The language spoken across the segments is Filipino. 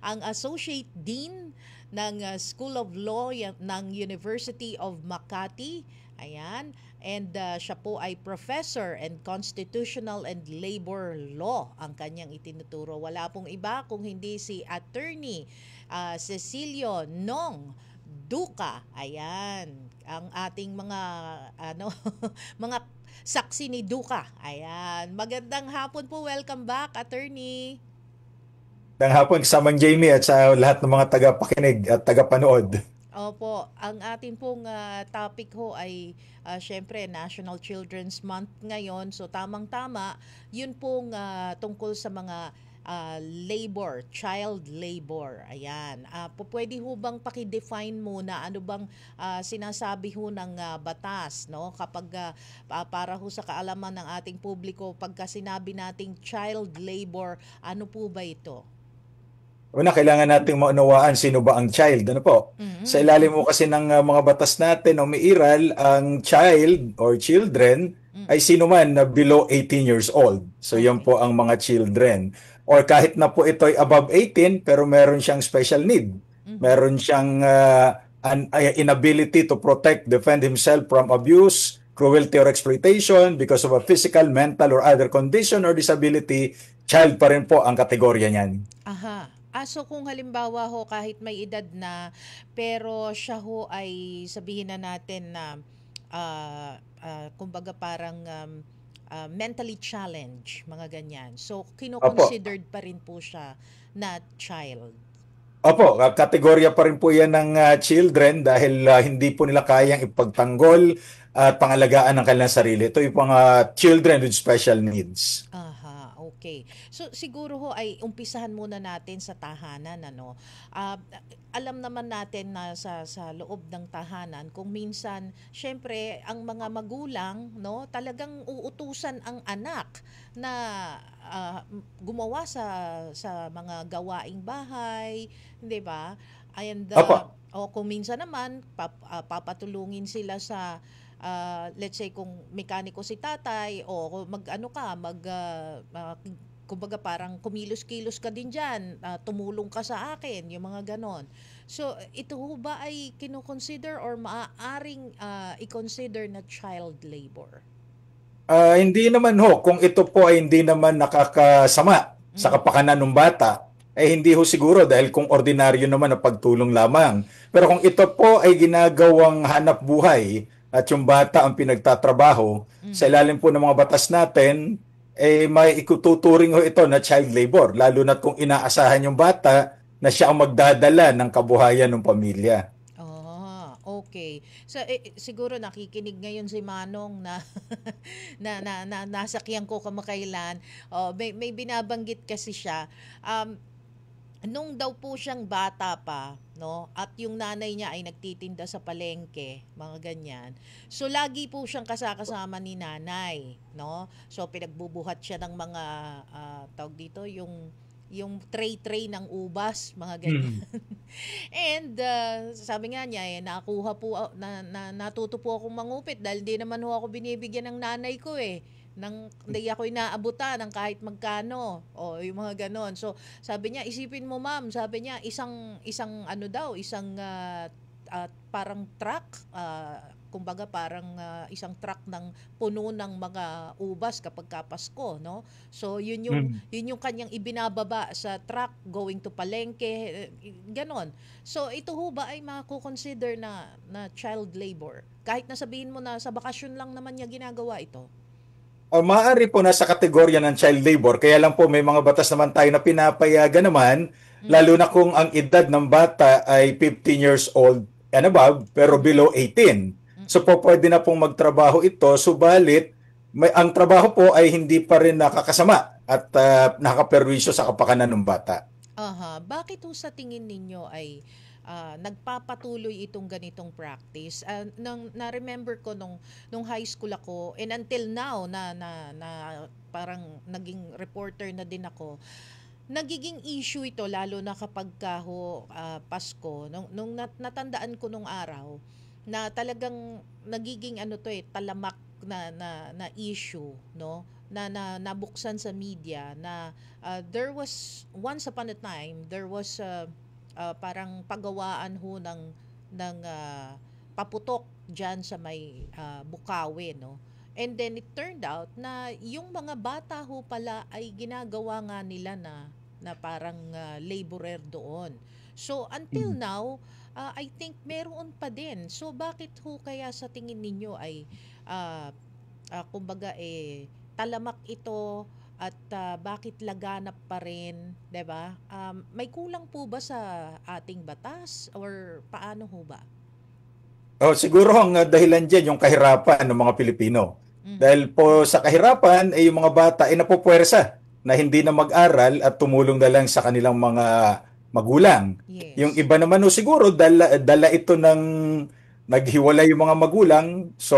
ang Associate Dean ng School of Law ng University of Makati. Ayan. And siya po ay Professor and Constitutional and Labor Law ang kanyang itinuturo. Wala pong iba kung hindi si Attorney Cecilio Nong Duca. Ayan. Ang ating mga ano mga saksi ni Duca. Ayan. Magandang hapon po. Welcome back, Attorney. Ng hapon kasamang Jamie at sa lahat ng mga tagapakinig at tagapanood. Opo, ang atin pong topic ho ay syempre National Children's Month ngayon. So tamang-tama, yun pong tungkol sa mga labor, child labor. Ayan. Pwede ho bang paki-define muna ano bang sinasabi ho ng batas, no? Kapag para ho sa kaalaman ng ating publiko, pagka sinabi nating child labor, ano po ba ito? Una, kailangan nating maunawaan sino ba ang child. Ano po? Sa Mm-hmm. ilalim mo kasi ng mga batas natin, umiiral, ang child or children ay Mm. sino man na below 18 years old. So yan Okay. po ang mga children. Or kahit na po ito ay above 18 pero meron siyang special need. Mm-hmm. Meron siyang an inability to protect, defend himself from abuse, cruelty or exploitation because of a physical, mental or other condition or disability, child pa rin po ang kategorya niyan. Aha. So kung halimbawa ho kahit may edad na pero siya ho ay sabihin na natin na kumbaga parang mentally challenged, mga ganyan. So Opo. kino-considered pa rin po siya na child. Opo, kategorya pa rin po yan ng children dahil hindi po nila kayang ipagtanggol at pangalagaan ng kanilang sarili. Ito yung mga children with special needs. Aha, okay. So siguro ho ay umpisahan muna natin sa tahanan, ano. Ah, alam naman natin na sa loob ng tahanan kung minsan syempre ang mga magulang, no, talagang uutusan ang anak na gumawa sa mga gawaing bahay, 'di ba? And Opo. o kung minsan naman papatulungin sila sa let's say kung mekaniko si tatay o kung mag-ano ka, kumbaga parang kumilos-kilos ka din diyan, tumulong ka sa akin, yung mga ganon. So, ito ho ba ay kino-consider or maaaring i-consider na child labor? Hindi naman ho, kung ito po ay hindi naman nakakasama sa Mm. kapakanan ng bata, eh hindi ho siguro dahil kung ordinaryo naman na pagtulong lamang. Pero kung ito po ay ginagawang hanap buhay at yung bata ang pinagtatrabaho, sa Mhm. ilalim po ng mga batas natin, eh may ikututuring ho ito na child labor, lalo na kung inaasahan yung bata na siya ang magdadala ng kabuhayan ng pamilya. Okay. So siguro nakikinig ngayon si Manong na na nasakyan ko kamakailan. Oh, may binabanggit kasi siya. Um, Nung daw po siyang bata pa, no, at yung nanay niya ay nagtitinda sa palengke, mga ganyan. So lagi po siyang kasakasama ni nanay, no? So pinagbubuhat siya ng mga tawag dito yung tray-tray ng ubas, mga ganyan. Hmm. And sabi nga niya, nakuha po, natuto po akong mangupit dahil di naman ho ako binibigyan ng nanay ko eh. Hindi ako inaabutan ng kahit magkano. O, yung mga ganon. So, sabi niya, isipin mo ma'am, sabi niya, isang ano daw, isang parang truck, kumbaga parang isang truck ng puno ng mga ubas kapag Pasko, no? So Hmm. yun yung kanyang ibinababa sa truck going to palengke, ganon. So ito ho ba ay mako-consider na child labor? Kahit na sabihin mo na sa bakasyon lang naman niya ginagawa ito. Maaari po nasa kategorya ng child labor, kaya lang po may mga batas naman tayo na pinapayagan naman, lalo Mhm. na kung ang edad ng bata ay 15 years old and above, pero Mhm. below 18. So Mm. po pwede na pong magtrabaho ito, subalit ang trabaho po ay hindi pa rin nakakasama at nakaperwisyo sa kapakanan ng bata. Aha, bakit ho sa tingin ninyo ay nagpapatuloy itong ganitong practice? Na-remember ko nung high school ako and until now na parang naging reporter na din ako. Nagiging issue ito lalo na kapag Pasko. Natandaan ko nung araw na talagang nagiging ano to talamak na issue, no? nabuksan sa media na there was once upon a time there was parang paggawaan ho ng paputok diyan sa may Bukawi, no? And then it turned out na yung mga bata ho pala ay ginagawa nga nila na parang laborer doon. So until now, I think meron pa din. So bakit ho kaya sa tingin ninyo ay ah, kumbaga talamak ito at bakit laganap pa rin, 'di ba? May kulang po ba sa ating batas or paano ho ba? Oh, siguro ang dahilan diyan yung kahirapan ng mga Pilipino. Mhm. Dahil po sa kahirapan ay yung mga bata ay napupuwersa na hindi na mag-aral at tumulong na lang sa kanilang mga magulang. Yung Yes. iba naman no siguro dala ito ng naghiwalay yung mga magulang, so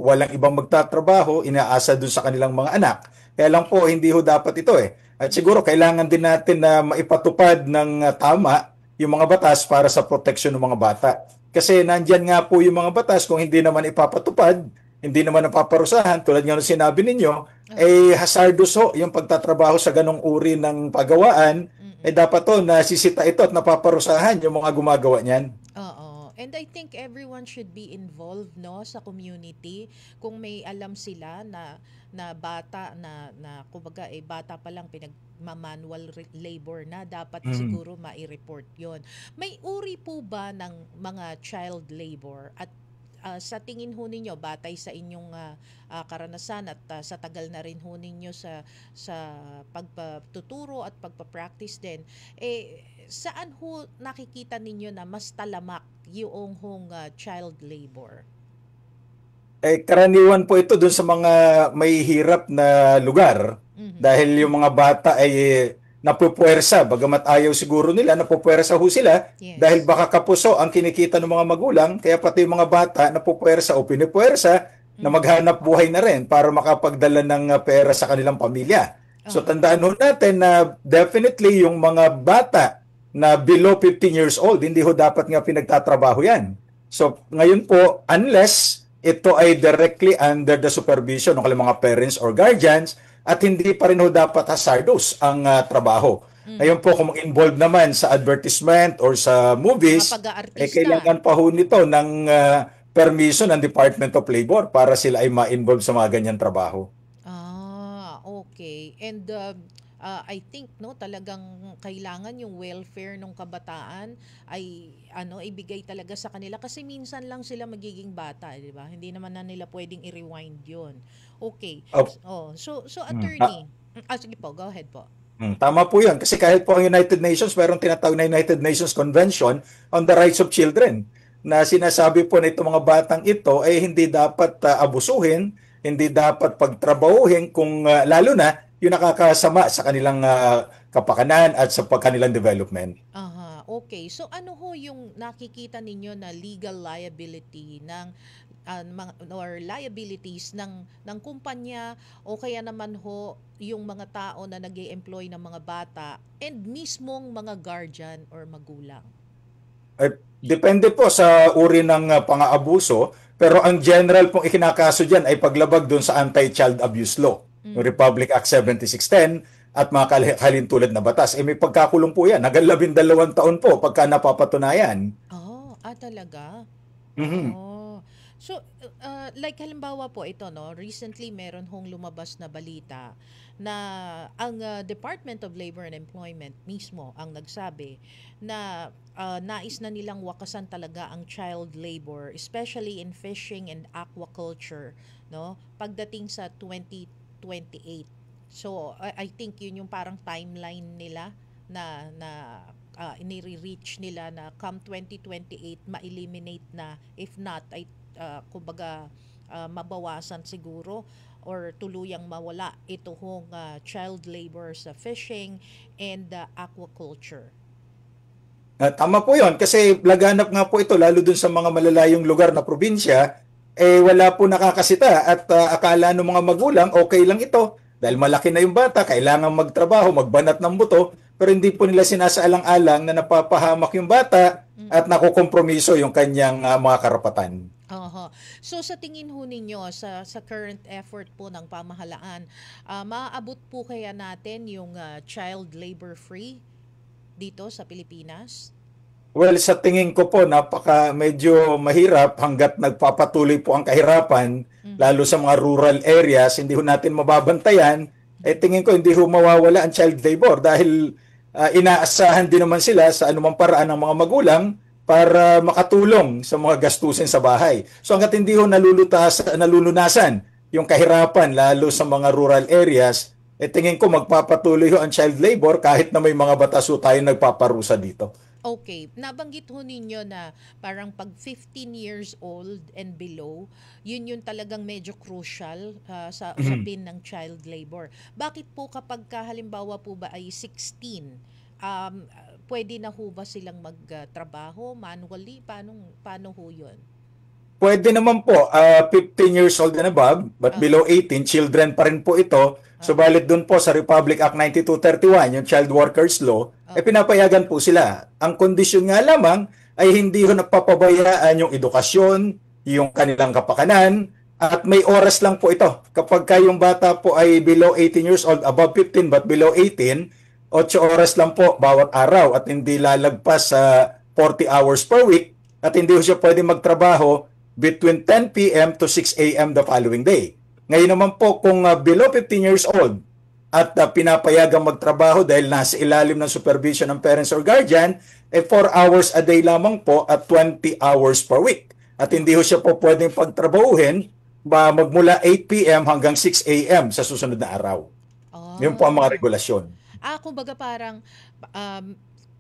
walang ibang magtatrabaho, inaasa dun sa kanilang mga anak. Kaya lang po hindi ho dapat ito eh. At siguro kailangan din natin na maipatupad ng tama yung mga batas para sa proteksyon ng mga bata. Kasi nandyan nga po yung mga batas kung hindi naman ipapatupad, hindi naman napaparusahan, tulad nga ng sinabi ninyo, Oo. hazardous ho yung pagtatrabaho sa ganong uri ng pagawaan, Mm-mm. dapat to nasisita ito at napaparusahan yung mga gumagawa niyan. Oo. And I think everyone should be involved, no, sa community. Kung may alam sila na bata na kumbaga bata pa lang pinagmamanual labor na, dapat Mm. siguro mai-report 'yon. May uri po ba ng mga child labor at sa tingin ho ninyo, batay sa inyong karanasan at sa tagal na rin ho ninyo sa pagpatuturo at pagpa-practice din, saan ho nakikita ninyo na mas talamak yung hong child labor? Karaniwan po ito dun sa mga may hirap na lugar Mhm. dahil yung mga bata ay napupuwersa, bagamat ayaw siguro nila, napupuwersa ho sila dahil Yes. baka kapuso ang kinikita ng mga magulang, kaya pati yung mga bata napupuwersa o pinipuwersa na Mhm. maghanap buhay na rin para makapagdala ng pera sa kanilang pamilya. So Oo. tandaan ho natin na definitely yung mga bata na below 15 years old, hindi ho dapat nga pinagtatrabaho yan. So ngayon po, unless ito ay directly under the supervision ng kanilang mga parents or guardians, at hindi pa rin ho dapat hazardous ang trabaho. Ngayon Mhm. po, kung involved naman sa advertisement or sa Mga movies, pag-aartista. kailangan pa ho nito ng permission ng Department of Labor para sila ay ma-involve sa mga ganyan trabaho. Okay. And I think, no, talagang kailangan yung welfare ng kabataan ay ibigay talaga sa kanila kasi minsan lang sila magiging bata, di ba? Hindi naman na nila pwedeng i-rewind 'yon. Okay. Oh, So ah, attorney. Sige po, go ahead po. Tama po yun. Kasi kahit po ang United Nations, mayroong tinatawag na United Nations Convention on the Rights of Children na sinasabi po na itong mga batang ito ay hindi dapat abusuhin, hindi dapat pagtrabahuhin kung lalo na yung nakakasama sa kanilang kapakanan at sa kanilang development. Aha, okay. So ano ho yung nakikita ninyo na legal liability ng or liabilities ng kumpanya o kaya naman ho yung mga tao na nag-e-employ ng mga bata and mismong mga guardian or magulang? Depende po sa uri ng pang-aabuso, pero ang general pong ikinakaso dyan ay paglabag doon sa Anti-Child Abuse Law, yung Mhm. Republic Act 7610 at mga kalintulad na batas. May pagkakulong po yan, hanggang 12 taon po pagka napapatunayan. Oh, talaga? Mhm. Oh. So, like halimbawa po ito, no, recently meron hong lumabas na balita na ang Department of Labor and Employment mismo ang nagsabi na nais na nilang wakasan talaga ang child labor, especially in fishing and aquaculture, no, pagdating sa 2028. So, I think yun yung parang timeline nila na inire-reach nila na come 2028 ma-eliminate na, if not ay kumbaga mabawasan siguro or tuluyang mawala ito hong child labor sa fishing and aquaculture. Tama po yon kasi laganap nga po ito lalo dun sa mga malalayong lugar na probinsya, wala po nakakasita at akala ng mga magulang okay lang ito dahil malaki na yung bata, kailangan magtrabaho, magbanat ng buto, pero hindi po nila sinasaalang-alang na napapahamak yung bata at Mm-mm. nakukompromiso yung kanyang mga karapatan. Oho. So sa tingin ho ninyo sa current effort po ng pamahalaan, maaabot po kaya natin yung child labor free dito sa Pilipinas? Well, sa tingin ko po, medyo mahirap hanggat nagpapatuloy po ang kahirapan, Mhm. lalo sa mga rural areas, hindi ho natin mababantayan, tingin ko hindi ho mawawala ang child labor dahil inaasahan din naman sila sa anumang paraan ng mga magulang para makatulong sa mga gastusin sa bahay. So hanggat hindi ho nalulunasan yung kahirapan, lalo sa mga rural areas, tingin ko magpapatuloy ho ang child labor kahit na may mga batas ho tayo nagpaparusa dito. Okay, nabanggit ho ninyo na parang pag 15 years old and below, yun yung talagang medyo crucial sa usapin ng child labor. Bakit po kapag halimbawa po ba ay 16, pwede na ho ba silang magtrabaho manually? Paano ho yun? Pwede naman po, 15 years old and above, but Aha, below 18, children pa rin po ito. aha, Subalit dun po sa Republic Act 9231, yung Child Workers Law, oo. pinapayagan po sila. Ang kondisyon nga lamang ay hindi ho napapabayaan yung edukasyon, yung kanilang kapakanan, at may oras lang po ito. Kapag kayong bata po ay below 18 years old, above 15 but below 18, 8 oras lang po bawat araw at hindi lalagpas sa 40 hours per week at hindi ho siya pwede magtrabaho between 10 p.m. to 6 a.m. the following day. Ngayon naman po kung below 15 years old at pinapayagang magtrabaho dahil nasa ilalim ng supervision ng parents or guardian, 4 hours a day lamang po at 20 hours per week. At hindi ho siya po pwedeng pagtrabahuhin magmula 8 p.m. hanggang 6 a.m. sa susunod na araw. Yun po ang mga Ah. regulasyon. Kumbaga parang um,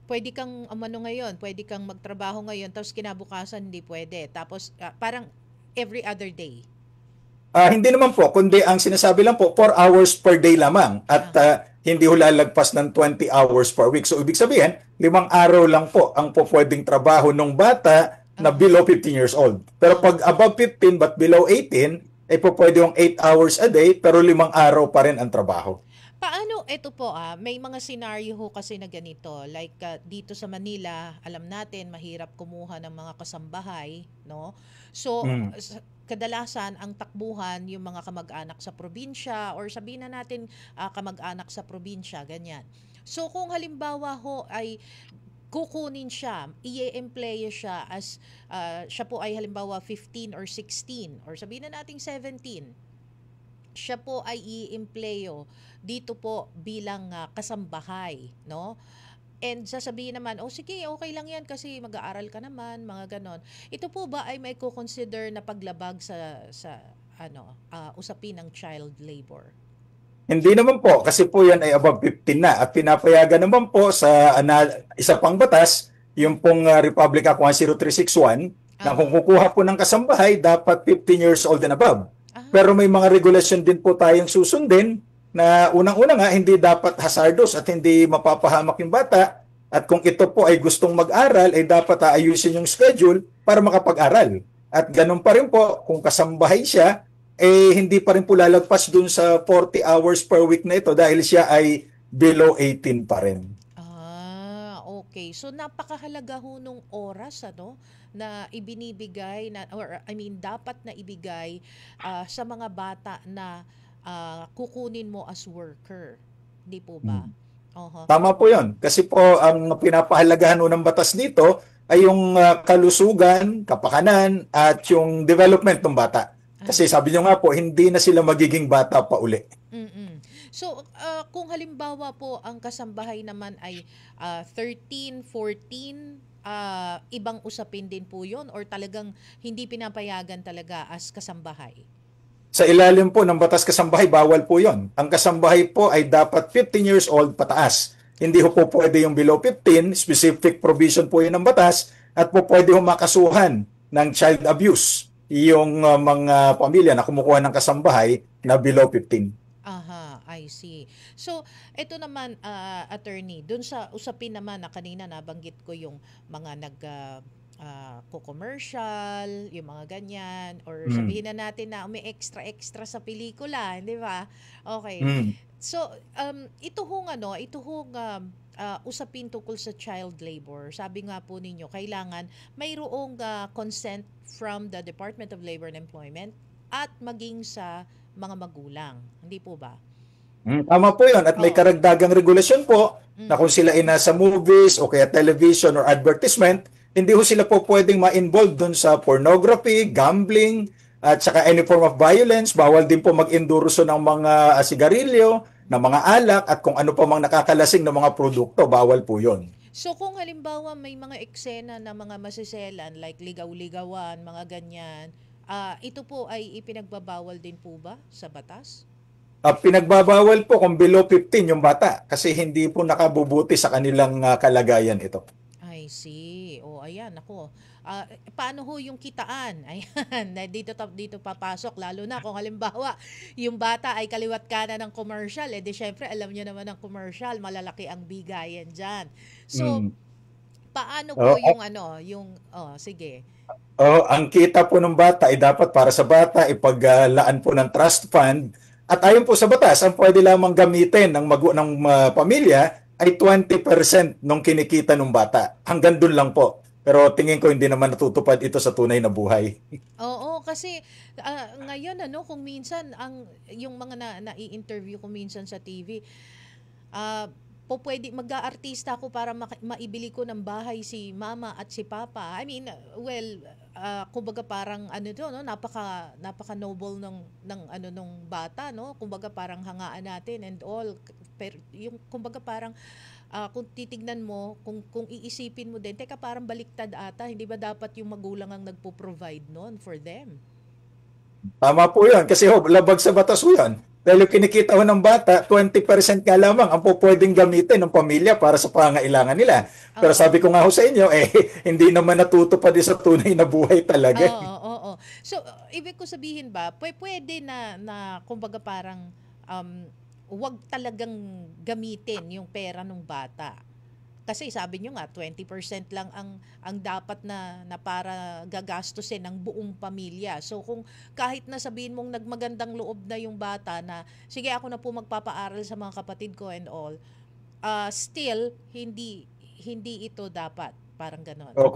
pwede kang ngayon, pwede kang magtrabaho ngayon, tapos kinabukasan hindi pwede. Tapos parang every other day. Hindi naman po, kundi ang sinasabi lang po, 4 hours per day lamang at Aha. hindi ho lalagpas ng 20 hours per week. So ibig sabihin, 5 araw lang po ang po pwedeng trabaho ng bata na Aha. below 15 years old. Pero pag Okay. above 15 but below 18, po pwede yung 8 hours a day pero 5 araw pa rin ang trabaho. Paano, ito po may mga senaryo ho kasi na ganito. Like dito sa Manila, alam natin, mahirap kumuha ng mga kasambahay, no? So, Mm. kadalasan ang takbuhan yung mga kamag-anak sa probinsya or sabihin na natin kamag-anak sa probinsya, ganyan. So, kung halimbawa ho ay kukunin siya, i-employ siya as siya po ay halimbawa 15 or 16 or sabihin na nating 17, siya po ay iimpleyo dito po bilang kasambahay, no? And sasabihin naman, oh sige, okay lang yan kasi mag-aaral ka naman, mga ganon. Ito po ba ay may ko-consider na paglabag sa usapin ng child labor? Hindi naman po, kasi po yan ay above 15 na at pinapayagan naman po sa isa pang batas, yung pong Republic Act 10361, na kung Aha. kukuha po ng kasambahay, dapat 15 years old and above. Pero Ah, may mga regulasyon din po tayong susundin na unang-una nga, hindi dapat hazardous at hindi mapapahamak yung bata. At kung ito po ay gustong mag-aral, ay dapat aayusin yung schedule para makapag-aral. At ganun pa rin po, kung kasambahay siya, hindi pa rin po lalagpas dun sa 40 hours per week na ito dahil siya ay below 18 pa rin. okay. So napakahalaga ho nung oras na ibinibigay na or I mean dapat na ibigay sa mga bata na kukunin mo as worker. 'Di po ba? Hmm. Oho. Tama po yun. Kasi po ang pinapahalagahan ng batas dito ay yung kalusugan, kapakanan, at yung development ng bata. Kasi Aha. sabi nyo nga po, hindi na sila magiging bata pa uli. Mm. So, kung halimbawa po ang kasambahay naman ay 13, 14, ibang usapin din po 'yon or talagang hindi pinapayagan talaga as kasambahay? Sa ilalim po ng batas kasambahay, bawal po yon. Ang kasambahay po ay dapat 15 years old pataas. Hindi ho po pwede yung below 15, specific provision po yun ng batas, at po pwede ho makasuhan ng child abuse yung mga pamilya na kumukuha ng kasambahay na below 15. Aha, I see. So, ito naman, attorney, dun sa usapin naman na kanina nabanggit ko yung mga co-commercial, yung mga ganyan, or Mm. sabihin na natin na may extra-extra sa pelikula, di ba? Okay. Mm. So, ito hong usapin tungkol sa child labor. Sabi nga po ninyo, kailangan mayroong consent from the Department of Labor and Employment at maging sa mga magulang. Hindi po ba? Tama po yun. At may Oo. karagdagang regulasyon po na Mm. kung sila ay nasa movies o kaya television or advertisement, hindi ho sila po pwedeng ma-involve dun sa pornography, gambling, at saka any form of violence. Bawal din po mag-endorso ng mga sigarilyo, ng mga alak, at kung ano pa mang nakakalasing ng mga produkto. Bawal po yun. So kung halimbawa may mga eksena na mga masiselan like ligaw-ligawan, mga ganyan, ito po ay ipinagbabawal din po ba sa batas? Pinagbabawal po kung below 15 yung bata kasi hindi po nakabubuti sa kanilang kalagayan ito. I see. O ayan, ako. Paano ho yung kitaan? Ayan, dito papasok lalo na kung halimbawa yung bata ay kaliwat kanan ng commercial, di syempre alam niyo naman ang commercial, malalaki ang bigayan diyan. So, Mm. paano Oh, po yung sige. ang kita po ng bata ay dapat para sa bata ipaglaan po ng trust fund at ayon po sa batas, ang pwede lamang gamitin ng pamilya ay 20% ng kinikita ng bata. Hanggang doon lang po. Pero tingin ko hindi naman natutupad ito sa tunay na buhay. Oo, kasi ngayon kung minsan yung mga nai-interview ko minsan sa TV, pwede mag-aartista ako para maibili ko ng bahay si mama at si papa. I mean, well, kumbaga parang no, napaka noble ng nung bata, no? Kumbaga parang hangaan natin and all. Pero yung kumbaga parang kung titignan mo, kung iisipin mo din, teka parang baliktad ata, hindi ba dapat yung magulang ang nagpo-provide noon for them? Tama po yun. Kasi labag sa batas po yun. Dahil yung kinikita ho ng bata, 20% nga lamang ang po pwedeng gamitin ng pamilya para sa pangailangan nila. Pero Oo. sabi ko nga ho sa inyo, hindi naman natutupad din sa tunay na buhay talaga. Oo, oo. So, ibig ko sabihin ba, pwede na kumbaga parang wag talagang gamitin yung pera ng bata. Kasi sabi nyo nga, 20% lang ang dapat na para gagastusin ng buong pamilya. So kung kahit na sabihin mong nagmagandang loob na yung bata na, sige ako na po magpapaaral sa mga kapatid ko and all, still, hindi ito dapat. Parang ganon. O,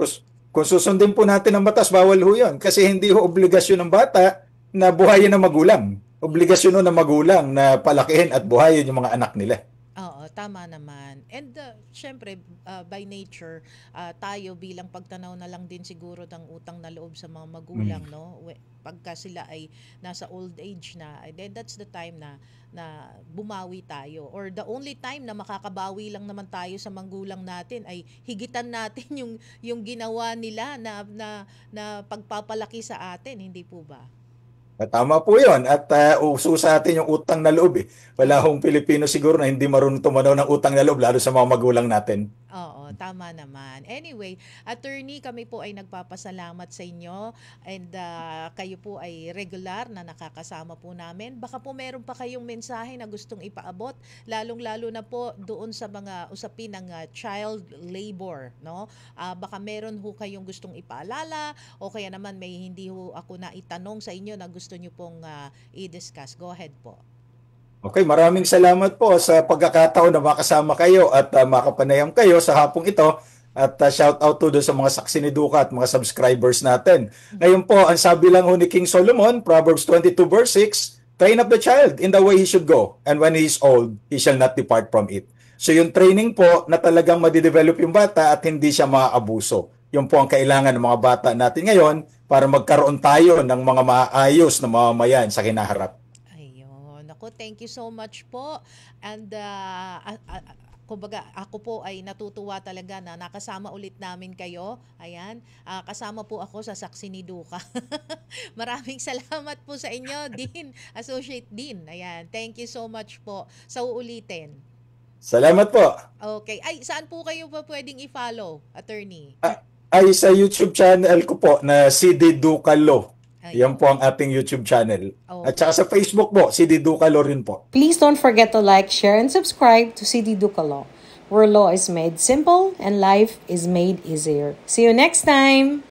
kung susundin po natin ang batas, bawal ho yun. Kasi hindi ho obligasyon ng bata na buhayin ng magulang. Obligasyon ho ng magulang na palakihin at buhayin yung mga anak nila. Oo, tama naman. And syempre, by nature, tayo bilang pagtanaw na lang din siguro ng utang na loob sa mga magulang, Mm. no? Pagka sila ay nasa old age na, then that's the time na bumawi tayo. Or the only time na makakabawi lang naman tayo sa magulang natin ay higitan natin yung ginawa nila na pagpapalaki sa atin, hindi po ba? Tama po yun. At uso sa atin yung utang na loob. Wala hong Pilipino siguro na hindi marunong tumanaw ng utang na loob, lalo sa mga magulang natin. Oo, tama naman. Anyway, attorney, kami po ay nagpapasalamat sa inyo and kayo po ay regular na nakakasama po namin. Baka po meron pa kayong mensahe na gustong ipaabot, lalong-lalo na po doon sa mga usapin ng child labor, no? Baka meron ho kayong gustong ipaalala o kaya naman may hindi ho ako na itanong sa inyo na gusto nyo pong i-discuss. Go ahead po. Okay, maraming salamat po sa pagkakataon na makasama kayo at makapanayam kayo sa hapong ito. At shout out to doon sa mga saksi ni Duca at mga subscribers natin. Ngayon po, ang sabi lang ho ni King Solomon, Proverbs 22 verse 6, train up the child in the way he should go, and when he is old, he shall not depart from it. So yung training po na talagang madidevelop yung bata at hindi siya maaabuso. Yun po ang kailangan ng mga bata natin ngayon para magkaroon tayo ng mga maayos na mamamayan sa kinaharap. Ayun. Ako, thank you so much po. And kumbaga, ako po ay natutuwa talaga na nakasama ulit namin kayo. Ayan. Kasama po ako sa Saksi ni Duca. Maraming salamat po sa inyo, Dean, Associate Dean. Ayan. Thank you so much po. Sa uulitin. Salamat po. Okay. Ay, saan po kayo pa pwedeng i-follow, attorney? Ay sa YouTube channel ko po na CD Ducalo. Yan Ayun. po ang ating YouTube channel. At Okay. saka sa Facebook po, CD Ducalo rin po. Please don't forget to like, share, and subscribe to CD Duca Law, where law is made simple and life is made easier. See you next time!